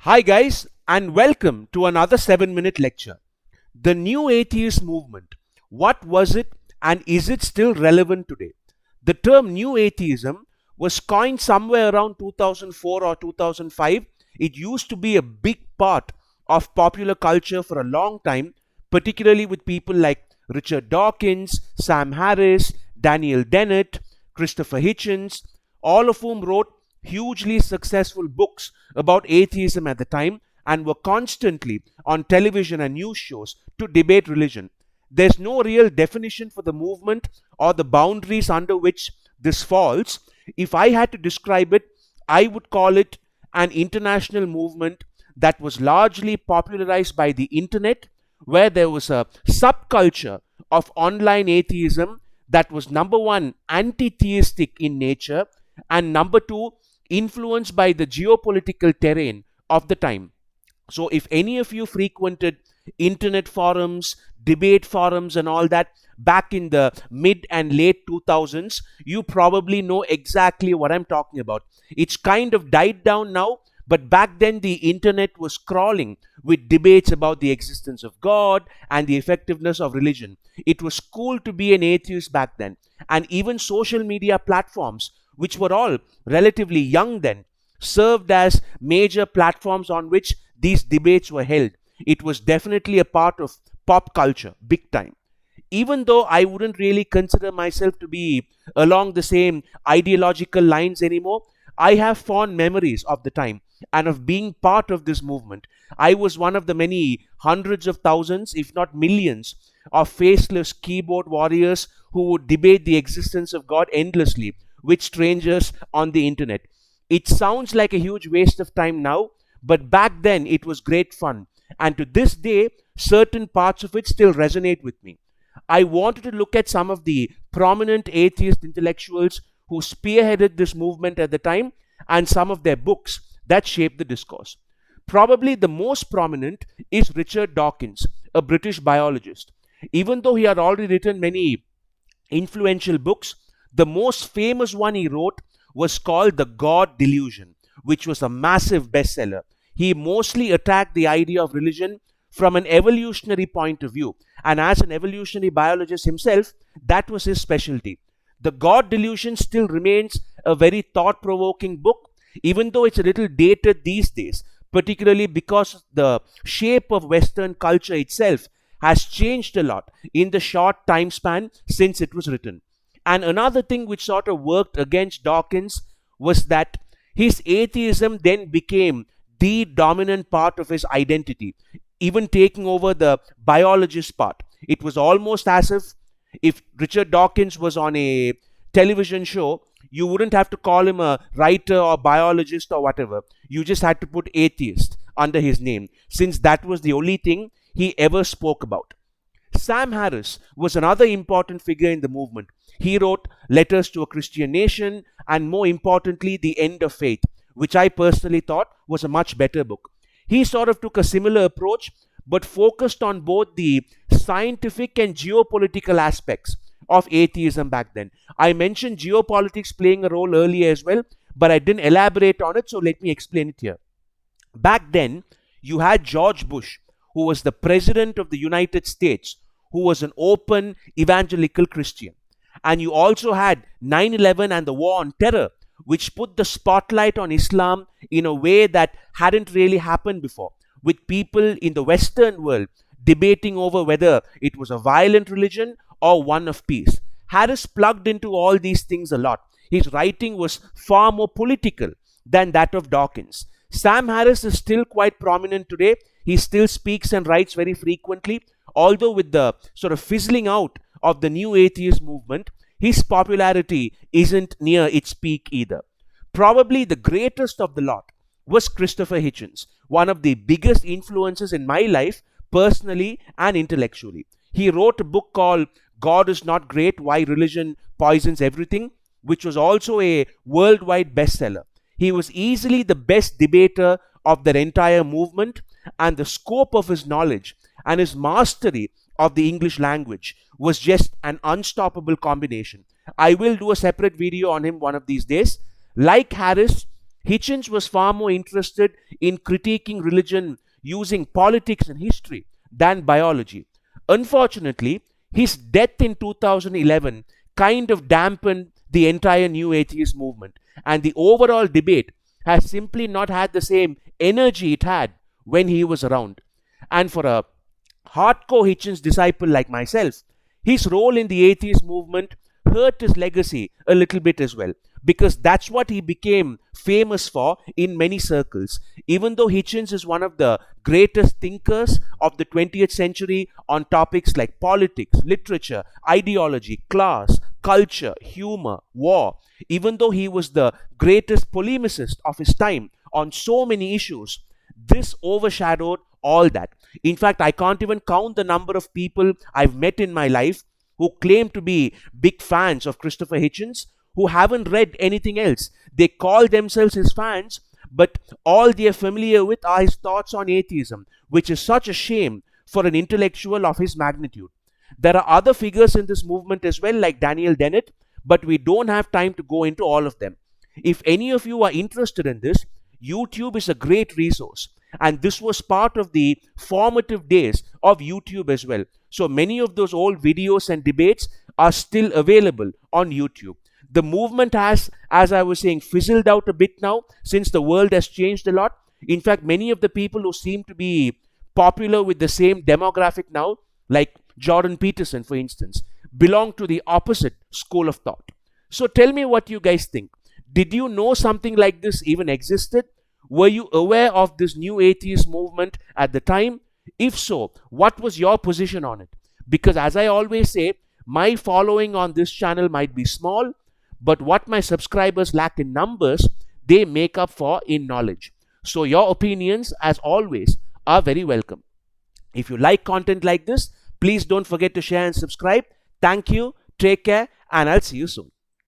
Hi, guys, and welcome to another 7-minute lecture. The new atheist movement. What was it, and is it still relevant today? The term new atheism was coined somewhere around 2004 or 2005. It used to be a big part of popular culture for a long time, particularly with people like Richard Dawkins, Sam Harris, Daniel Dennett, Christopher Hitchens, all of whom wrote hugely successful books about atheism at the time and were constantly on television and news shows to debate religion. There's no real definition for the movement or the boundaries under which this falls. If I had to describe it, I would call it an international movement that was largely popularized by the internet, where there was a subculture of online atheism that was number one, anti theistic in nature, and number two, influenced by the geopolitical terrain of the time. So, if any of you frequented internet forums, debate forums, and all that back in the mid and late 2000s, you probably know exactly what I'm talking about. It's kind of died down now, but back then the internet was crawling with debates about the existence of God and the effectiveness of religion. It was cool to be an atheist back then, and even social media platforms, which were all relatively young then, served as major platforms on which these debates were held. It was definitely a part of pop culture, big time. Even though I wouldn't really consider myself to be along the same ideological lines anymore, I have fond memories of the time and of being part of this movement. I was one of the many hundreds of thousands, if not millions, of faceless keyboard warriors who would debate the existence of God endlessly with strangers on the internet. It sounds like a huge waste of time now, but back then it was great fun. And to this day, certain parts of it still resonate with me. I wanted to look at some of the prominent atheist intellectuals who spearheaded this movement at the time and some of their books that shaped the discourse. Probably the most prominent is Richard Dawkins, a British biologist. Even though he had already written many influential books, the most famous one he wrote was called The God Delusion, which was a massive bestseller. He mostly attacked the idea of religion from an evolutionary point of view, and as an evolutionary biologist himself, that was his specialty. The God Delusion still remains a very thought provoking book, even though it's a little dated these days, particularly because the shape of Western culture itself has changed a lot in the short time span since it was written. And another thing which sort of worked against Dawkins was that his atheism then became the dominant part of his identity, even taking over the biologist part. It was almost as if Richard Dawkins was on a television show, you wouldn't have to call him a writer or biologist or whatever. You just had to put atheist under his name, since that was the only thing he ever spoke about. Sam Harris was another important figure in the movement. He wrote Letters to a Christian Nation and, more importantly, The End of Faith, which I personally thought was a much better book. He sort of took a similar approach but focused on both the scientific and geopolitical aspects of atheism back then. I mentioned geopolitics playing a role earlier as well, but I didn't elaborate on it, so let me explain it here. Back then, you had George Bush, who was the president of the United States, who was an open evangelical Christian. And you also had 9/11 and the war on terror, which put the spotlight on Islam in a way that hadn't really happened before, with people in the Western world debating over whether it was a violent religion or one of peace. Harris plugged into all these things a lot. His writing was far more political than that of Dawkins. Sam Harris is still quite prominent today. He still speaks and writes very frequently, although with the sort of fizzling out of the new atheist movement, his popularity isn't near its peak either. Probably the greatest of the lot was Christopher Hitchens, one of the biggest influences in my life, personally and intellectually. He wrote a book called God is Not Great, Why Religion Poisons Everything, which was also a worldwide bestseller. He was easily the best debater of that entire movement, and the scope of his knowledge and his mastery of the English language was just an unstoppable combination. I will do a separate video on him one of these days. Like Harris, Hitchens was far more interested in critiquing religion using politics and history than biology. Unfortunately, his death in 2011 kind of dampened the entire new atheist movement, and the overall debate has simply not had the same energy it had when he was around. And for a hardcore Hitchens disciple like myself, his role in the atheist movement hurt his legacy a little bit as well, because that's what he became famous for in many circles. Even though Hitchens is one of the greatest thinkers of the 20th century on topics like politics, literature, ideology, class, culture, humor, war, even though he was the greatest polemicist of his time on so many issues, this overshadowed all that. In fact, I can't even count the number of people I've met in my life who claim to be big fans of Christopher Hitchens, who haven't read anything else. They call themselves his fans, but all they are familiar with are his thoughts on atheism, which is such a shame for an intellectual of his magnitude. There are other figures in this movement as well, like Daniel Dennett, but we don't have time to go into all of them. If any of you are interested in this, YouTube is a great resource. And this was part of the formative days of YouTube as well. So many of those old videos and debates are still available on YouTube. The movement has, as I was saying, fizzled out a bit now since the world has changed a lot. In fact, many of the people who seem to be popular with the same demographic now, like Jordan Peterson, for instance, belong to the opposite school of thought. So tell me what you guys think. Did you know something like this even existed? Were you aware of this new atheist movement at the time? If so, what was your position on it? Because as I always say, my following on this channel might be small, but what my subscribers lack in numbers, they make up for in knowledge. So your opinions, as always, are very welcome. If you like content like this, please don't forget to share and subscribe. Thank you, take care, and I'll see you soon.